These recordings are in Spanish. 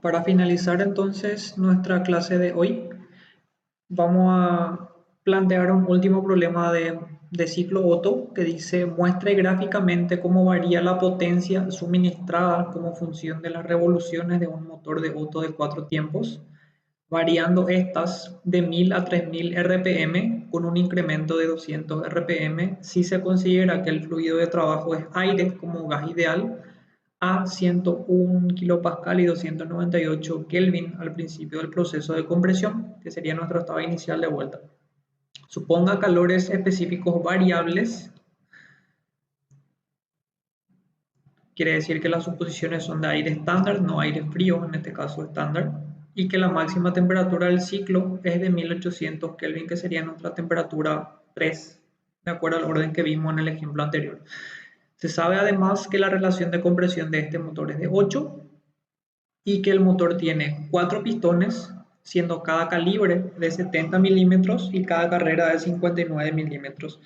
Para finalizar entonces nuestra clase de hoy, vamos a plantear un último problema de ciclo Otto que dice muestre gráficamente cómo varía la potencia suministrada como función de las revoluciones de un motor de Otto de 4 tiempos, variando estas de 1000 a 3000 RPM con un incremento de 200 RPM si se considera que el fluido de trabajo es aire como gas ideal a 101 kilopascal y 298 Kelvin al principio del proceso de compresión, que sería nuestro estado inicial de vuelta. Suponga calores específicos variables, quiere decir que las suposiciones son de aire estándar, no aire frío, en este caso estándar, y que la máxima temperatura del ciclo es de 1800 Kelvin, que sería nuestra temperatura 3, de acuerdo al orden que vimos en el ejemplo anterior. Se sabe además que la relación de compresión de este motor es de 8 y que el motor tiene 4 pistones, siendo cada calibre de 70 milímetros y cada carrera de 59 milímetros.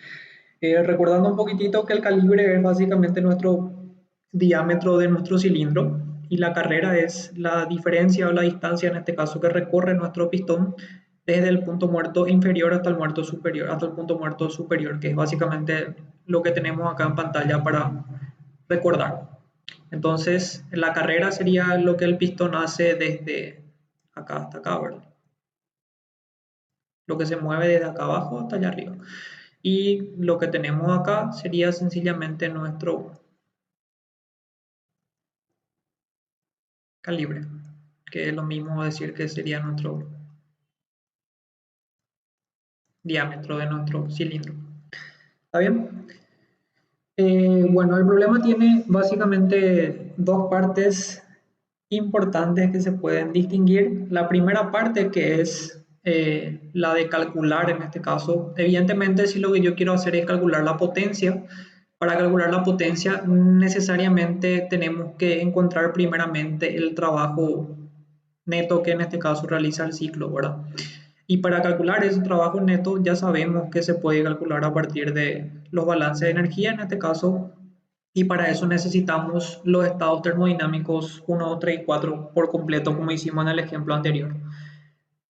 Recordando un poquitito que el calibre es básicamente nuestro diámetro de nuestro cilindro y la carrera es la diferencia o la distancia en este caso que recorre nuestro pistón desde el punto muerto inferior hasta el muerto superior, hasta el punto muerto superior, que es básicamente lo que tenemos acá en pantalla para recordar. Entonces, la carrera sería lo que el pistón hace desde acá hasta acá, ¿verdad? Lo que se mueve desde acá abajo hasta allá arriba. Y lo que tenemos acá sería sencillamente nuestro calibre, que es lo mismo decir que sería nuestro diámetro de nuestro cilindro. ¿Está bien? Bueno, el problema tiene básicamente dos partes importantes que se pueden distinguir. La primera parte que es la de calcular en este caso. Evidentemente, si lo que yo quiero hacer es calcular la potencia, para calcular la potencia necesariamente tenemos que encontrar primeramente el trabajo neto que en este caso realiza el ciclo, ¿verdad? Y para calcular ese trabajo neto ya sabemos que se puede calcular a partir de los balances de energía en este caso, y para eso necesitamos los estados termodinámicos 1, 2, 3 y 4 por completo como hicimos en el ejemplo anterior.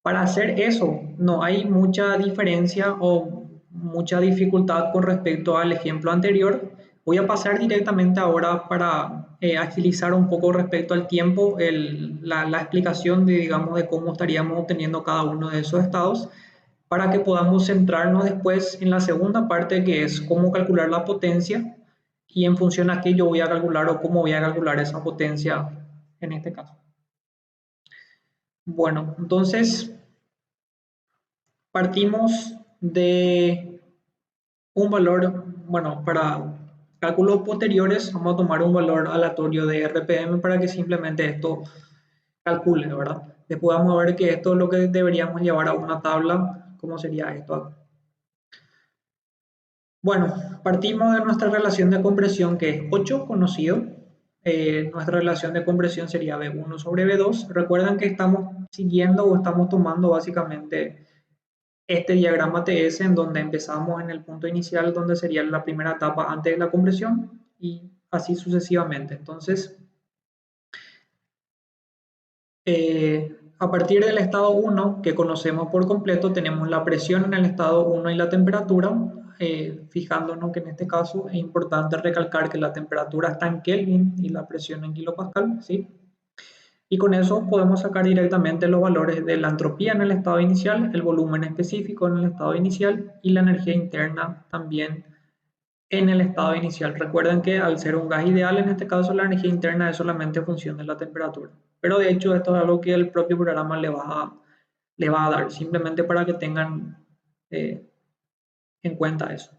Para hacer eso no hay mucha diferencia o mucha dificultad con respecto al ejemplo anterior. Voy a pasar directamente ahora para agilizar un poco respecto al tiempo la explicación de, digamos, de cómo estaríamos obteniendo cada uno de esos estados para que podamos centrarnos después en la segunda parte que es cómo calcular la potencia y en función a qué yo voy a calcular o cómo voy a calcular esa potencia en este caso. Bueno, entonces partimos de un valor, bueno, para cálculos posteriores vamos a tomar un valor aleatorio de RPM para que simplemente esto calcule, ¿verdad? Después vamos a ver que esto es lo que deberíamos llevar a una tabla, ¿cómo sería esto acá? Bueno, partimos de nuestra relación de compresión que es 8 conocido. Nuestra relación de compresión sería V1 sobre V2. Recuerden que estamos siguiendo o estamos tomando básicamente este diagrama TS en donde empezamos en el punto inicial donde sería la primera etapa antes de la compresión y así sucesivamente. Entonces, a partir del estado 1 que conocemos por completo tenemos la presión en el estado 1 y la temperatura, fijándonos que en este caso es importante recalcar que la temperatura está en Kelvin y la presión en kilopascal, ¿sí? Y con eso podemos sacar directamente los valores de la entropía en el estado inicial, el volumen específico en el estado inicial y la energía interna también en el estado inicial. Recuerden que al ser un gas ideal, en este caso la energía interna es solamente función de la temperatura. Pero de hecho esto es algo que el propio programa le va a dar, simplemente para que tengan en cuenta eso.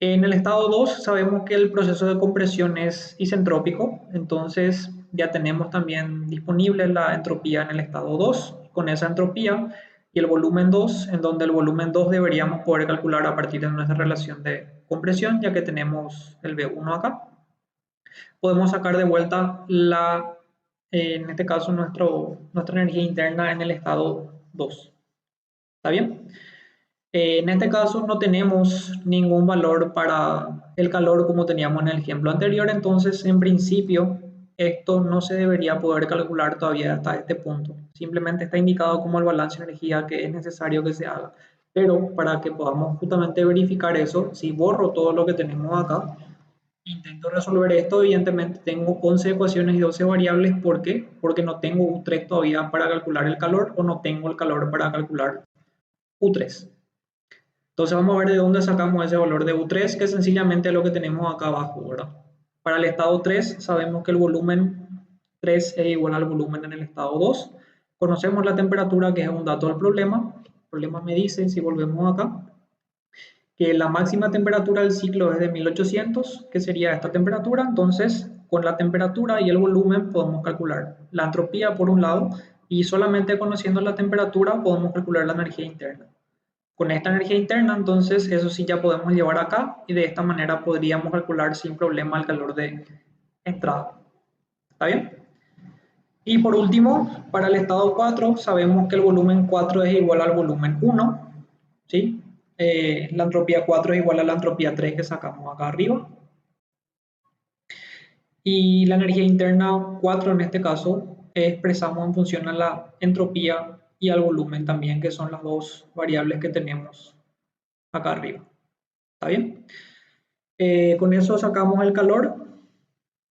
En el estado 2 sabemos que el proceso de compresión es isentrópico, entonces ya tenemos también disponible la entropía en el estado 2. Con esa entropía y el volumen 2, en donde el volumen 2 deberíamos poder calcular a partir de nuestra relación de compresión, ya que tenemos el V1 acá. Podemos sacar de vuelta en este caso nuestra energía interna en el estado 2. ¿Está bien? En este caso no tenemos ningún valor para el calor como teníamos en el ejemplo anterior, entonces en principio esto no se debería poder calcular todavía hasta este punto. Simplemente está indicado como el balance de energía que es necesario que se haga. Pero para que podamos justamente verificar eso, si borro todo lo que tenemos acá, intento resolver esto, evidentemente tengo 11 ecuaciones y 12 variables. ¿Por qué? Porque no tengo U3 todavía para calcular el calor o no tengo el calor para calcular U3. Entonces vamos a ver de dónde sacamos ese valor de U3, que sencillamente es lo que tenemos acá abajo, ¿verdad? Para el estado 3 sabemos que el volumen 3 es igual al volumen en el estado 2. Conocemos la temperatura, que es un dato del problema. El problema me dice, si volvemos acá, que la máxima temperatura del ciclo es de 1800, que sería esta temperatura. Entonces, con la temperatura y el volumen podemos calcular la entropía por un lado, y solamente conociendo la temperatura podemos calcular la energía interna. Con esta energía interna, entonces, eso sí ya podemos llevar acá y de esta manera podríamos calcular sin problema el calor de entrada. ¿Está bien? Y por último, para el estado 4, sabemos que el volumen 4 es igual al volumen 1, ¿sí? La entropía 4 es igual a la entropía 3 que sacamos acá arriba. Y la energía interna 4 en este caso expresamos en función a la entropía y al volumen también, que son las dos variables que tenemos acá arriba. ¿Está bien? Con eso sacamos el calor,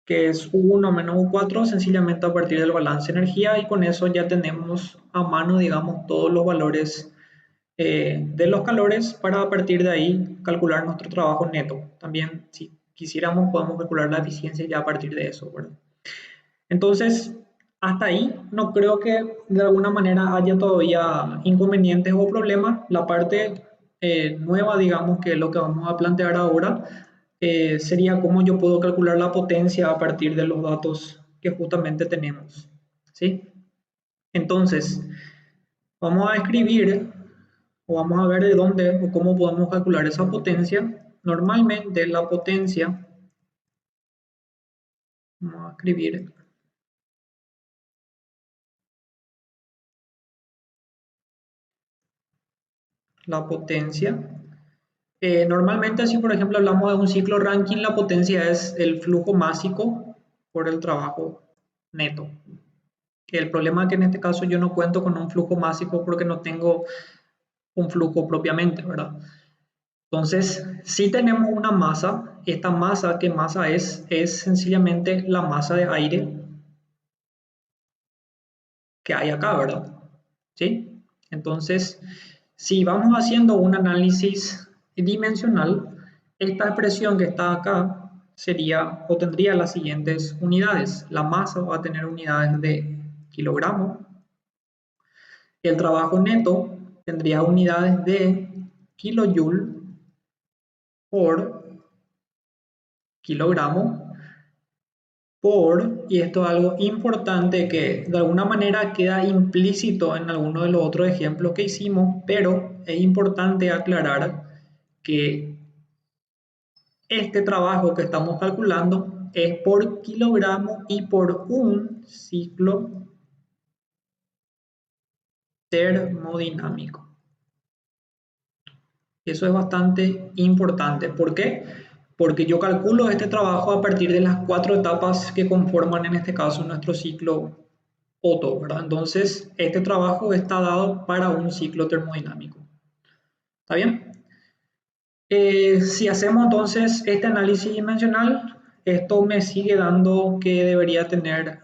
que es U1 menos U4, sencillamente a partir del balance de energía, y con eso ya tenemos a mano, digamos, todos los valores de los calores para a partir de ahí calcular nuestro trabajo neto. También, si quisiéramos, podemos calcular la eficiencia ya a partir de eso, ¿verdad? Entonces, hasta ahí no creo que de alguna manera haya todavía inconvenientes o problemas. La parte nueva, digamos, que es lo que vamos a plantear ahora, sería cómo yo puedo calcular la potencia a partir de los datos que justamente tenemos, ¿sí? Entonces, vamos a escribir o vamos a ver de dónde o cómo podemos calcular esa potencia. Normalmente la potencia, vamos a escribir la potencia. Normalmente, si por ejemplo hablamos de un ciclo Rankine, la potencia es el flujo másico por el trabajo neto. El problema es que en este caso yo no cuento con un flujo másico porque no tengo un flujo propiamente, ¿verdad? Entonces, si tenemos una masa, esta masa, ¿qué masa es? Es sencillamente la masa de aire que hay acá, ¿verdad? ¿Sí? Entonces, si vamos haciendo un análisis dimensional, esta expresión que está acá sería o tendría las siguientes unidades. La masa va a tener unidades de kilogramo. El trabajo neto tendría unidades de kilojoule por kilogramo por, y esto es algo importante que de alguna manera queda implícito en alguno de los otros ejemplos que hicimos, pero es importante aclarar que este trabajo que estamos calculando es por kilogramo y por un ciclo termodinámico. Eso es bastante importante. ¿Por qué? Porque yo calculo este trabajo a partir de las 4 etapas que conforman en este caso nuestro ciclo Otto, ¿verdad? Entonces, este trabajo está dado para un ciclo termodinámico. ¿Está bien? Si hacemos entonces este análisis dimensional, esto me sigue dando que debería tener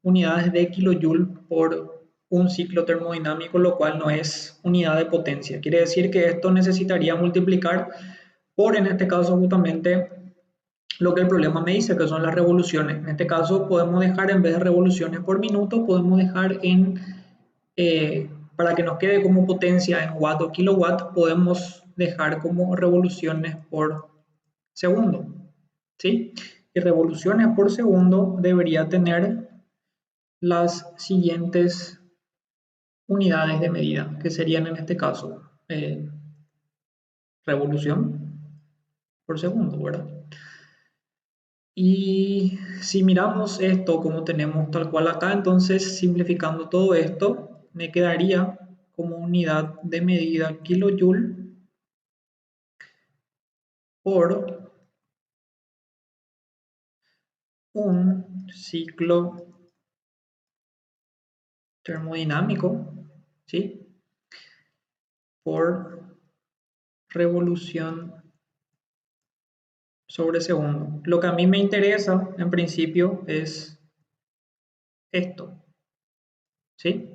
unidades de kilojoule por un ciclo termodinámico, lo cual no es unidad de potencia. Quiere decir que esto necesitaría multiplicar por, en este caso, justamente lo que el problema me dice, que son las revoluciones. En este caso podemos dejar, en vez de revoluciones por minuto, podemos dejar en, para que nos quede como potencia en watt o kilowatt, podemos dejar como revoluciones por segundo, ¿sí? Y revoluciones por segundo debería tener las siguientes unidades de medida, que serían en este caso revolución por segundo, ¿verdad? Y si miramos esto como tenemos tal cual acá, entonces simplificando todo esto, me quedaría como unidad de medida kilojoule por un ciclo termodinámico, ¿sí? Por revolución sobre segundo. Lo que a mí me interesa, en principio, es esto, ¿sí?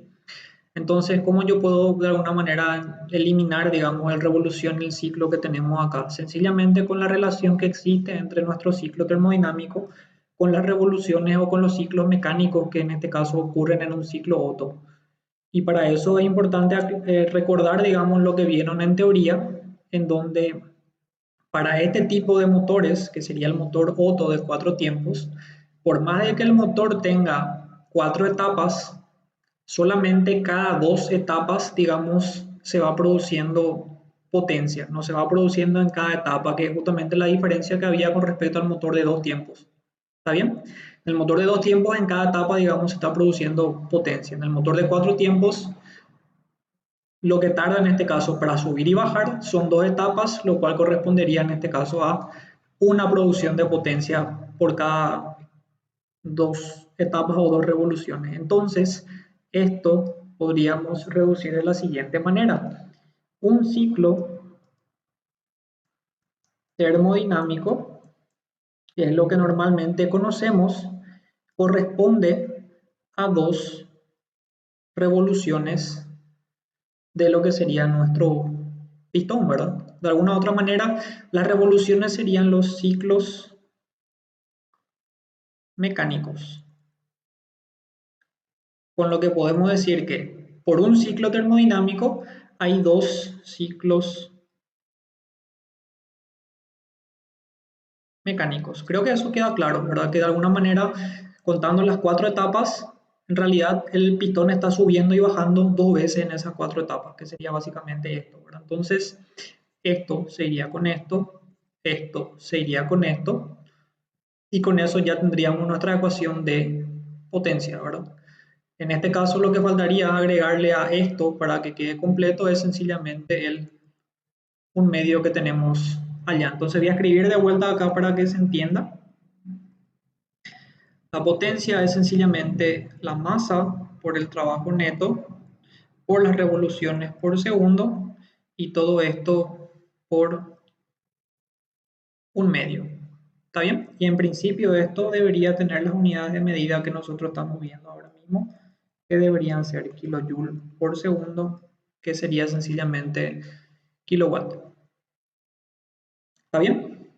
Entonces, ¿cómo yo puedo de alguna manera eliminar, digamos, el revolución en el ciclo que tenemos acá? Sencillamente con la relación que existe entre nuestro ciclo termodinámico con las revoluciones o con los ciclos mecánicos que en este caso ocurren en un ciclo Otto. Y para eso es importante recordar, digamos, lo que vieron en teoría, en donde para este tipo de motores, que sería el motor Otto de 4 tiempos, por más de que el motor tenga 4 etapas, solamente cada 2 etapas, digamos, se va produciendo potencia, no se va produciendo en cada etapa, que es justamente la diferencia que había con respecto al motor de 2 tiempos. ¿Está bien? El motor de 2 tiempos en cada etapa, digamos, se está produciendo potencia. En el motor de 4 tiempos, lo que tarda en este caso para subir y bajar son 2 etapas, lo cual correspondería en este caso a una producción de potencia por cada 2 etapas o 2 revoluciones. Entonces, esto podríamos reducir de la siguiente manera. Un ciclo termodinámico, que es lo que normalmente conocemos, corresponde a 2 revoluciones de lo que sería nuestro pistón, ¿verdad? De alguna u otra manera, las revoluciones serían los ciclos mecánicos. Con lo que podemos decir que por un ciclo termodinámico hay 2 ciclos mecánicos. Creo que eso queda claro, ¿verdad? Que de alguna manera, contando las 4 etapas, en realidad el pistón está subiendo y bajando 2 veces en esas 4 etapas, que sería básicamente esto, ¿verdad? Entonces, esto se iría con esto se iría con esto, y con eso ya tendríamos nuestra ecuación de potencia, ¿verdad? En este caso lo que faltaría agregarle a esto para que quede completo es sencillamente un medio que tenemos allá. Entonces voy a escribir de vuelta acá para que se entienda. La potencia es sencillamente la masa por el trabajo neto, por las revoluciones por segundo, y todo esto por un medio. ¿Está bien? Y en principio esto debería tener las unidades de medida que nosotros estamos viendo ahora mismo, que deberían ser kilojoule por segundo, que sería sencillamente kilowatt. ¿Está bien?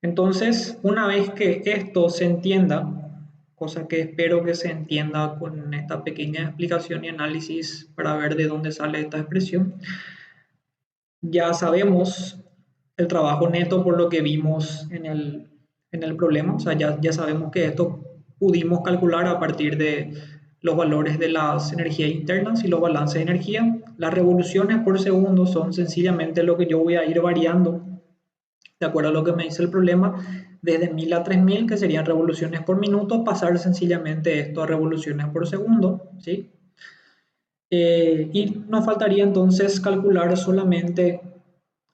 Entonces, una vez que esto se entienda, cosa que espero que se entienda con esta pequeña explicación y análisis para ver de dónde sale esta expresión, ya sabemos el trabajo neto por lo que vimos en el problema, o sea, ya sabemos que esto pudimos calcular a partir de los valores de las energías internas y los balances de energía. Las revoluciones por segundo son sencillamente lo que yo voy a ir variando de acuerdo a lo que me dice el problema, desde 1000 a 3000, que serían revoluciones por minuto, pasar sencillamente esto a revoluciones por segundo, ¿sí? Y nos faltaría entonces calcular solamente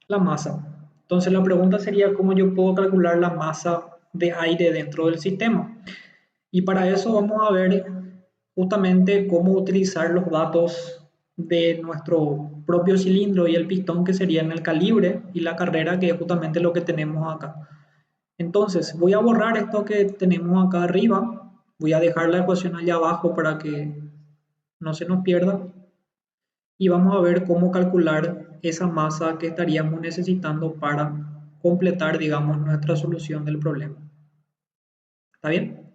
la masa. Entonces la pregunta sería cómo yo puedo calcular la masa de aire dentro del sistema. Y para eso vamos a ver justamente cómo utilizar los datos de nuestro propio cilindro y el pistón, que serían el calibre y la carrera, que es justamente lo que tenemos acá. Entonces voy a borrar esto que tenemos acá arriba, voy a dejar la ecuación allá abajo para que no se nos pierda, y vamos a ver cómo calcular esa masa que estaríamos necesitando para completar, digamos, nuestra solución del problema. ¿Está bien?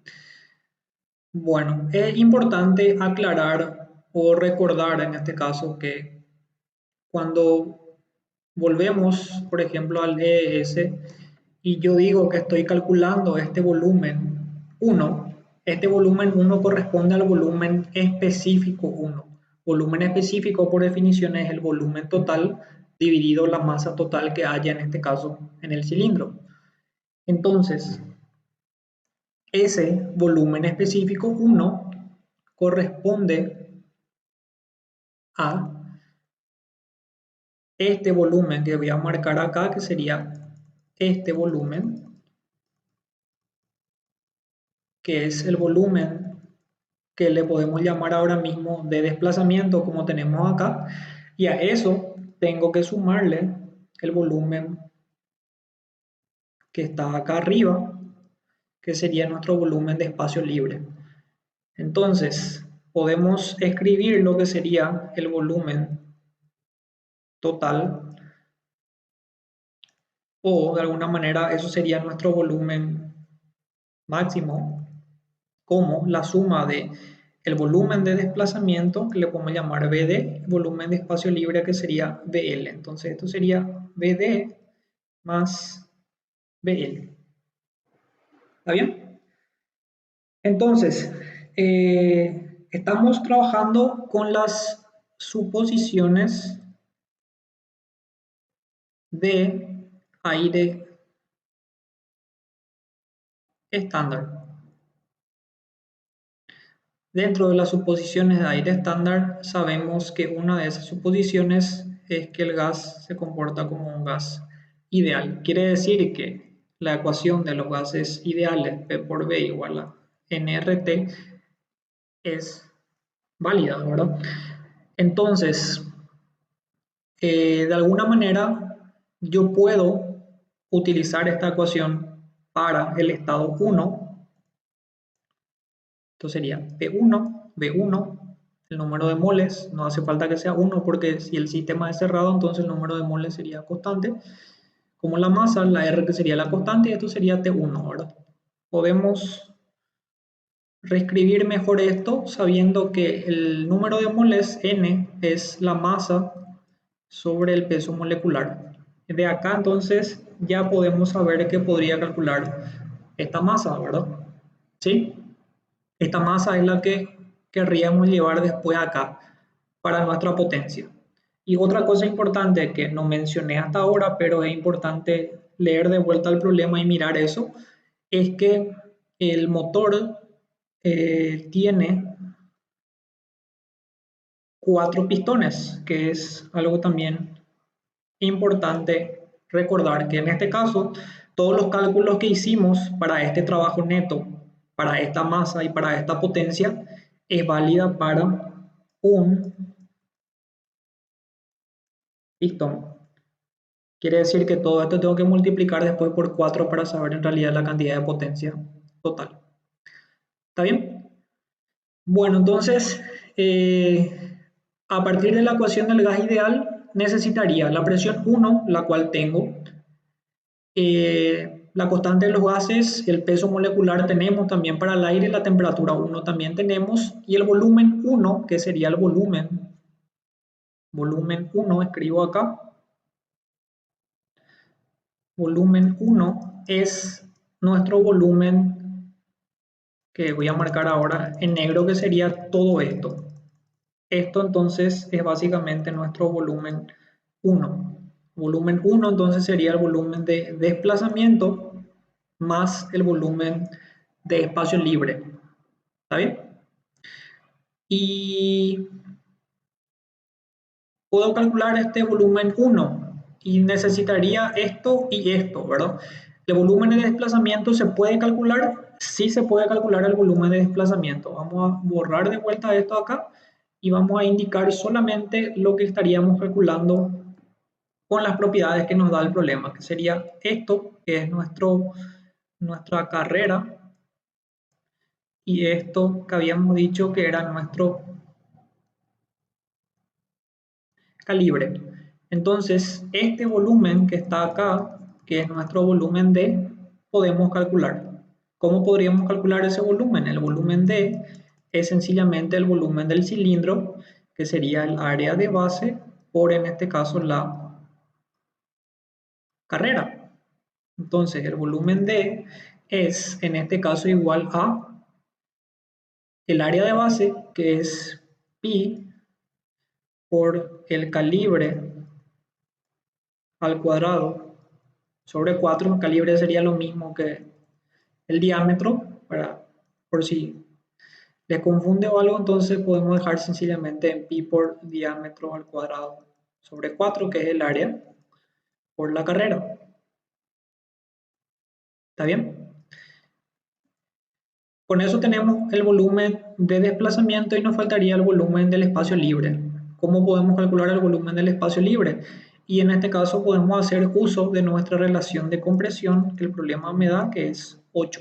Bueno, es importante aclarar o recordar en este caso que cuando volvemos, por ejemplo, al ES y yo digo que estoy calculando este volumen 1, este volumen 1 corresponde al volumen específico 1. Volumen específico, por definición, es el volumen total dividido la masa total que haya en este caso en el cilindro. Entonces, ese volumen específico 1 corresponde a este volumen que voy a marcar acá, que sería este volumen, que es el volumen que le podemos llamar ahora mismo de desplazamiento como tenemos acá, y a eso tengo que sumarle el volumen que está acá arriba, que sería nuestro volumen de espacio libre. Entonces, podemos escribir lo que sería el volumen total, o de alguna manera eso sería nuestro volumen máximo, como la suma de el volumen de desplazamiento, que le podemos llamar BD, volumen de espacio libre, que sería BL. Entonces esto sería BD más BL. ¿Está bien? Entonces, estamos trabajando con las suposiciones de aire estándar. Dentro de las suposiciones de aire estándar, sabemos que una de esas suposiciones es que el gas se comporta como un gas ideal. Quiere decir que la ecuación de los gases ideales, P por B igual a nRT, es válida, ¿verdad? Entonces, de alguna manera, yo puedo utilizar esta ecuación para el estado 1. Esto sería P1, B1, el número de moles, no hace falta que sea 1 porque si el sistema es cerrado, entonces el número de moles sería constante, como la masa, la R que sería la constante, y esto sería T1, ¿verdad? Podemos reescribir mejor esto sabiendo que el número de moles, N, es la masa sobre el peso molecular. De acá entonces ya podemos saber que podría calcular esta masa, ¿verdad? ¿Sí? Esta masa es la que querríamos llevar después acá para nuestra potencia. Y otra cosa importante que no mencioné hasta ahora, pero es importante leer de vuelta el problema y mirar eso, es que el motor tiene 4 pistones, que es algo también importante recordar, que en este caso todos los cálculos que hicimos para este trabajo neto, para esta masa y para esta potencia, es válida para un pistón. Quiere decir que todo esto tengo que multiplicar después por 4 para saber en realidad la cantidad de potencia total. ¿Está bien? Bueno, entonces, a partir de la ecuación del gas ideal, necesitaría la presión 1, la cual tengo, la constante de los gases, el peso molecular tenemos también para el aire, la temperatura 1 también tenemos, y el volumen 1, que sería el volumen 1, escribo acá, volumen 1 es nuestro volumen que voy a marcar ahora en negro, que sería todo esto. Esto entonces es básicamente nuestro volumen 1. Volumen 1 entonces sería el volumen de desplazamiento más el volumen de espacio libre. ¿Está bien? Y puedo calcular este volumen 1 y necesitaría esto y esto, ¿verdad? ¿El volumen de desplazamiento se puede calcular? Sí se puede calcular el volumen de desplazamiento. Vamos a borrar de vuelta esto acá y vamos a indicar solamente lo que estaríamos calculando con las propiedades que nos da el problema, que sería esto, que es nuestra carrera, y esto que habíamos dicho que era nuestro calibre. Entonces, este volumen que está acá, que es nuestro volumen D, podemos calcular. ¿Cómo podríamos calcular ese volumen? El volumen D es sencillamente el volumen del cilindro, que sería el área de base por, en este caso, la carrera. Entonces, el volumen D es, en este caso, igual a el área de base, que es pi por el calibre al cuadrado sobre 4. El calibre sería lo mismo que el diámetro, por si les confunde o algo, entonces podemos dejar sencillamente en pi por diámetro al cuadrado sobre 4, que es el área por la carrera. ¿Está bien? Con eso tenemos el volumen de desplazamiento y nos faltaría el volumen del espacio libre. ¿Cómo podemos calcular el volumen del espacio libre? Y en este caso podemos hacer uso de nuestra relación de compresión que el problema me da, que es 8.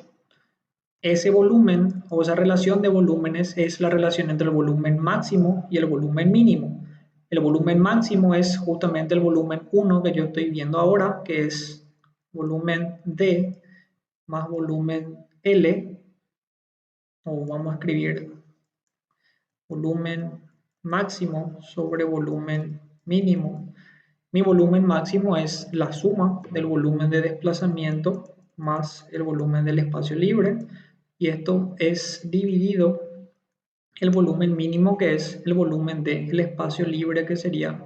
Ese volumen o esa relación de volúmenes es la relación entre el volumen máximo y el volumen mínimo. El volumen máximo es justamente el volumen 1 que yo estoy viendo ahora, que es volumen D más volumen L, o vamos a escribir volumen máximo sobre volumen mínimo. Mi volumen máximo es la suma del volumen de desplazamiento más el volumen del espacio libre, y esto es dividido el volumen mínimo, que es el volumen del espacio libre, que sería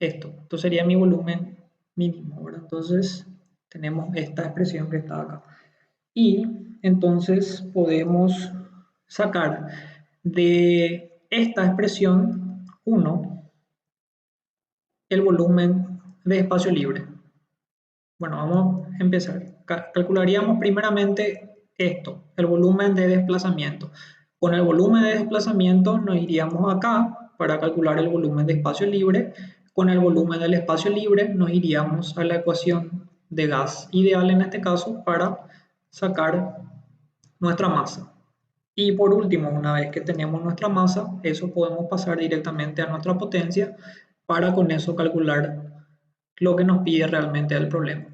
esto. Esto sería mi volumen mínimo, ¿verdad? Entonces tenemos esta expresión que está acá. Y entonces podemos sacar de esta expresión 1 el volumen de espacio libre. Bueno, vamos a empezar. Calcularíamos primeramente esto, el volumen de desplazamiento. Con el volumen de desplazamiento nos iríamos acá para calcular el volumen de espacio libre. Con el volumen del espacio libre nos iríamos a la ecuación de gas ideal, en este caso, para sacar nuestra masa. Y por último, una vez que tenemos nuestra masa, eso podemos pasar directamente a nuestra potencia para con eso calcular lo que nos pide realmente el problema.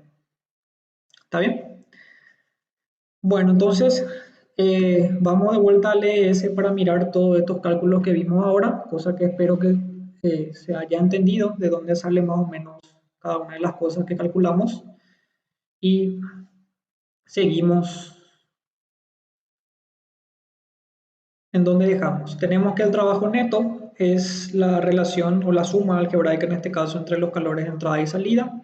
¿Está bien? Bueno, entonces vamos de vuelta al ES para mirar todos estos cálculos que vimos ahora, cosa que espero que se haya entendido de dónde sale más o menos cada una de las cosas que calculamos. Y seguimos en donde dejamos. Tenemos que el trabajo neto es la relación o la suma algebraica, en este caso, entre los calores de entrada y salida.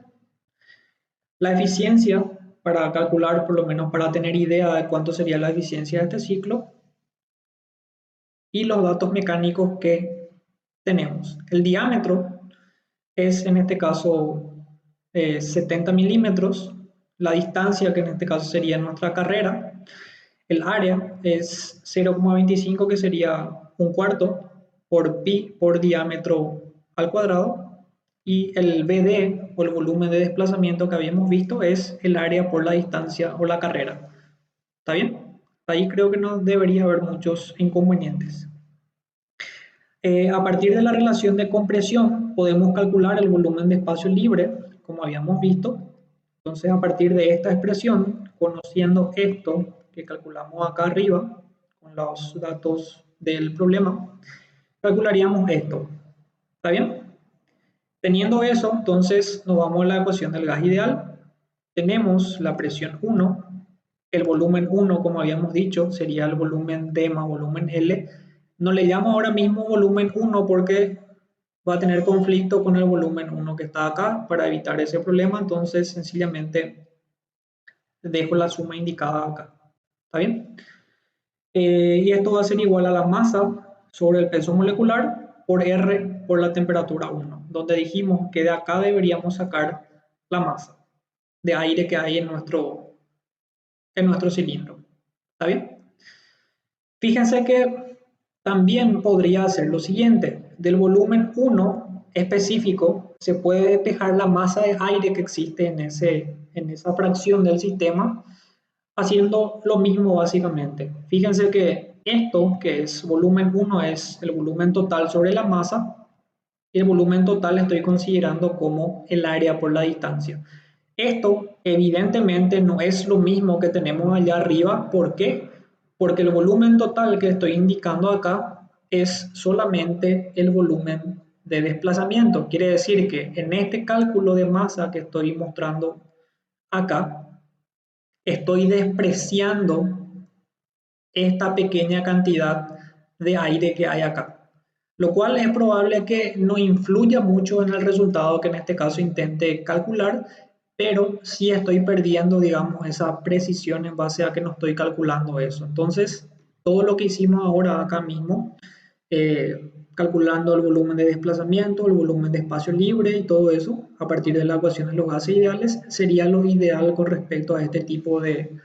La eficiencia, para calcular, por lo menos para tener idea de cuánto sería la eficiencia de este ciclo. Y los datos mecánicos que tenemos. El diámetro es, en este caso, 70 milímetros. La distancia, que en este caso sería nuestra carrera. El área es 0,25, que sería un cuarto por pi por diámetro al cuadrado. Y el BD, o el volumen de desplazamiento que habíamos visto, es el área por la distancia o la carrera. ¿Está bien? Ahí creo que no debería haber muchos inconvenientes. A partir de la relación de compresión podemos calcular el volumen de espacio libre, como habíamos visto. Entonces, a partir de esta expresión, conociendo esto que calculamos acá arriba, con los datos del problema, calcularíamos esto. ¿Está bien? Teniendo eso, entonces nos vamos a la ecuación del gas ideal. Tenemos la presión 1, el volumen 1, como habíamos dicho, sería el volumen D más volumen L. No le llamo ahora mismo volumen 1 porque va a tener conflicto con el volumen 1 que está acá. Para evitar ese problema, entonces sencillamente dejo la suma indicada acá. ¿Está bien? Y esto va a ser igual a la masa sobre el peso molecular por R por la temperatura 1, donde dijimos que de acá deberíamos sacar la masa de aire que hay en nuestro cilindro. ¿Está bien? Fíjense que también podría hacer lo siguiente. Del volumen 1 específico se puede despejar la masa de aire que existe en esa fracción del sistema, haciendo lo mismo básicamente. Fíjense que esto, que es volumen 1, es el volumen total sobre la masa, y el volumen total estoy considerando como el área por la distancia. Esto evidentemente no es lo mismo que tenemos allá arriba. ¿Por qué? Porque el volumen total que estoy indicando acá es solamente el volumen de desplazamiento. Quiere decir que en este cálculo de masa que estoy mostrando acá, estoy despreciando esta pequeña cantidad de aire que hay acá, lo cual es probable que no influya mucho en el resultado que en este caso intente calcular, pero sí estoy perdiendo, digamos, esa precisión en base a que no estoy calculando eso. Entonces, todo lo que hicimos ahora acá mismo, calculando el volumen de desplazamiento, el volumen de espacio libre y todo eso, a partir de la ecuación de los gases ideales, sería lo ideal con respecto a este tipo de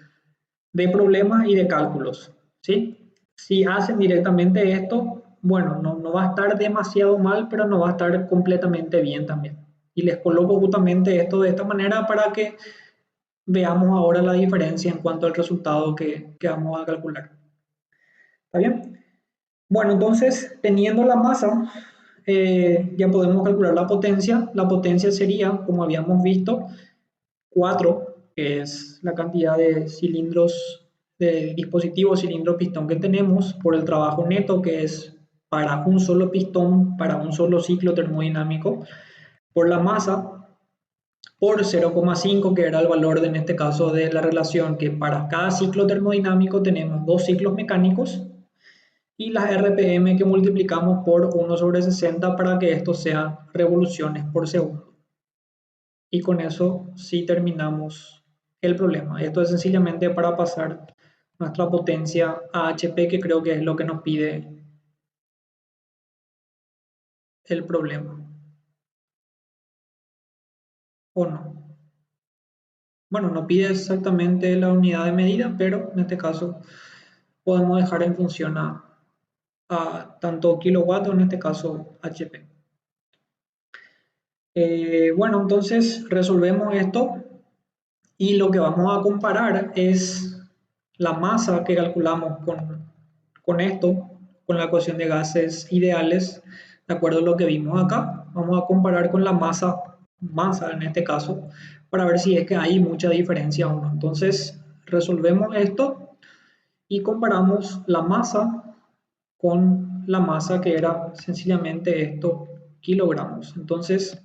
problemas y de cálculos. ¿sí? Si hacen directamente esto, bueno, no va a estar demasiado mal, pero no va a estar completamente bien también. Y les coloco justamente esto de esta manera para que veamos ahora la diferencia en cuanto al resultado que vamos a calcular. ¿Está bien? Bueno, entonces, teniendo la masa, ya podemos calcular la potencia. La potencia sería, como habíamos visto, 4, que es la cantidad de cilindros de dispositivo, cilindro pistón que tenemos, por el trabajo neto, que es para un solo pistón, para un solo ciclo termodinámico, por la masa, por 0,5, que era el valor en este caso de la relación que para cada ciclo termodinámico tenemos dos ciclos mecánicos, y las RPM que multiplicamos por 1/60 para que esto sean revoluciones por segundo. Y con eso sí terminamos el problema. Esto es sencillamente para pasar nuestra potencia a HP, que creo que es lo que nos pide el problema. ¿O no? Bueno, no pide exactamente la unidad de medida, pero en este caso podemos dejar en función a tanto kilowatt o en este caso HP. Bueno, entonces resolvemos esto y lo que vamos a comparar es la masa que calculamos con esto, con la ecuación de gases ideales, de acuerdo a lo que vimos acá. Vamos a comparar con la masa en este caso, para ver si es que hay mucha diferencia o no. Entonces, resolvemos esto y comparamos la masa con la masa que era sencillamente esto, kilogramos. Entonces,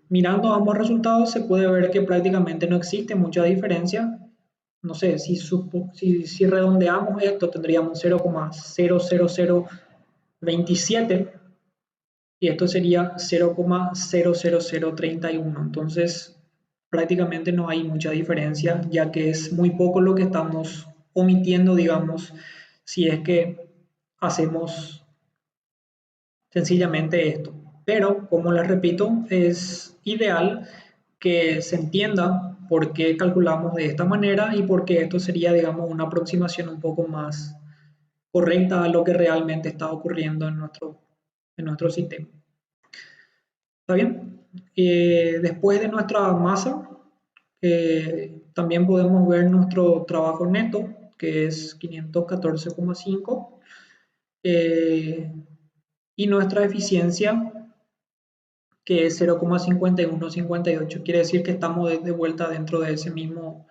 mirando ambos resultados se puede ver que prácticamente no existe mucha diferencia. No sé, si redondeamos esto tendríamos 0,00027 y esto sería 0,00031. Entonces prácticamente no hay mucha diferencia, ya que es muy poco lo que estamos omitiendo, digamos, si es que hacemos sencillamente esto. Pero, como les repito, es ideal que se entienda por qué calculamos de esta manera y por qué esto sería, digamos, una aproximación un poco más correcta a lo que realmente está ocurriendo en nuestro sistema. ¿Está bien? Después de nuestra masa, también podemos ver nuestro trabajo neto, que es 514,5, y nuestra eficiencia, que es 0,5158. Quiere decir que estamos de vuelta dentro de ese mismo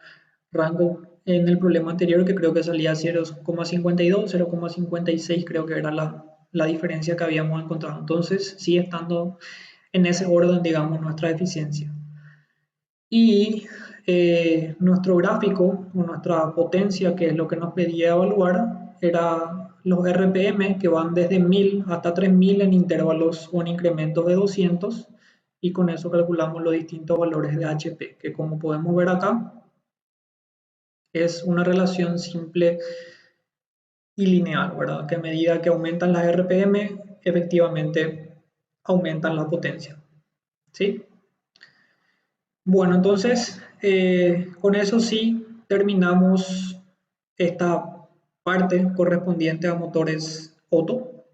rango en el problema anterior, que creo que salía 0,52, 0,56, creo que era la diferencia que habíamos encontrado. Entonces, sigue estando en ese orden, digamos, nuestra eficiencia. Y nuestro gráfico, o nuestra potencia, que es lo que nos pedía evaluar, era los RPM, que van desde 1000 hasta 3000 en intervalos o en incrementos de 200, y con eso calculamos los distintos valores de HP, que como podemos ver acá, es una relación simple y lineal, ¿verdad? Que a medida que aumentan las RPM, efectivamente aumentan la potencia, ¿sí? Bueno, entonces, con eso sí terminamos esta parte correspondiente a motores Otto.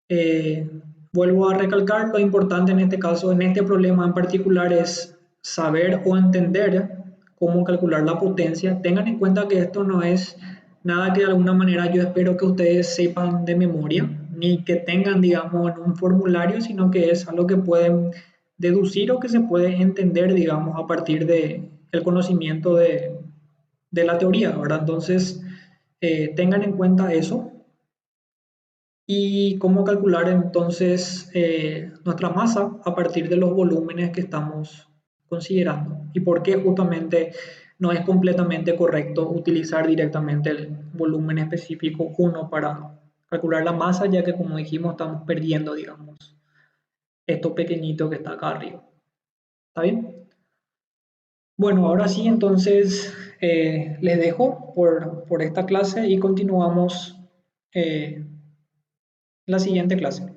Eh, Vuelvo a recalcar, lo importante en este caso, en este problema en particular, es saber o entender cómo calcular la potencia. Tengan en cuenta que esto no es nada que de alguna manera yo espero que ustedes sepan de memoria, ni que tengan, digamos, en un formulario, sino que es algo que pueden deducir o que se puede entender, digamos, a partir de el conocimiento de la teoría, ¿verdad? Entonces, tengan en cuenta eso y cómo calcular entonces nuestra masa a partir de los volúmenes que estamos considerando y por qué justamente no es completamente correcto utilizar directamente el volumen específico 1 para calcular la masa, ya que como dijimos estamos perdiendo, digamos, esto pequeñito que está acá arriba. ¿Está bien? Bueno, ahora sí, entonces les dejo por esta clase y continuamos la siguiente clase.